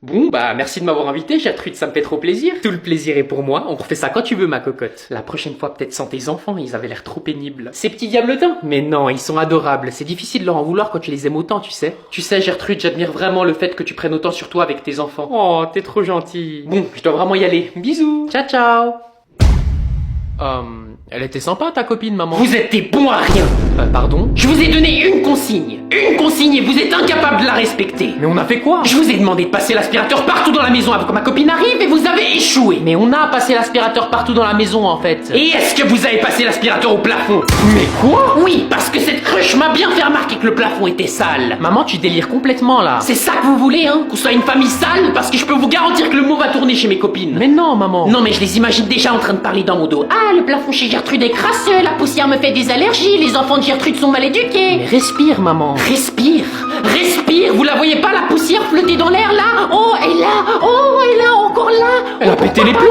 Bon, bah merci de m'avoir invité, Gertrude, ça me fait trop plaisir. Tout le plaisir est pour moi, on refait ça quand tu veux, ma cocotte. La prochaine fois, peut-être sans tes enfants, ils avaient l'air trop pénibles. Ces petits diabletins. Mais non, ils sont adorables, c'est difficile de leur en vouloir quand tu les aimes autant, tu sais. Tu sais, Gertrude, j'admire vraiment le fait que tu prennes autant sur toi avec tes enfants. Oh, t'es trop gentille. Bon, je dois vraiment y aller. Bisous. Ciao, ciao. Elle était sympa ta copine, maman. Vous êtes des bons à rien. Pardon? Je vous ai donné une consigne et vous êtes incapable de la respecter. Mais on a fait quoi? Je vous ai demandé de passer l'aspirateur partout dans la maison avant que ma copine arrive et vous avez échoué. Mais on a passé l'aspirateur partout dans la maison en fait. Et est-ce que vous avez passé l'aspirateur au plafond? Mais quoi? Oui, parce que cette cruche m'a bien fait remarquer que le plafond était sale. Maman, tu délires complètement là. C'est ça que vous voulez, hein? Qu'on soit une famille sale? Parce que je peux vous garantir que le mot va tourner chez mes copines. Mais non, maman. Non, mais je les imagine déjà en train de parler dans mon dos. Ah, le plafond chez Gertrude est crasseux, la poussière me fait des allergies, les enfants de Gertrude sont mal éduqués. Mais respire, maman. Respire. Respire. Vous la voyez pas, la poussière flotter dans l'air là? Oh, et là. Oh, et là, encore là. Elle a pété les plombs.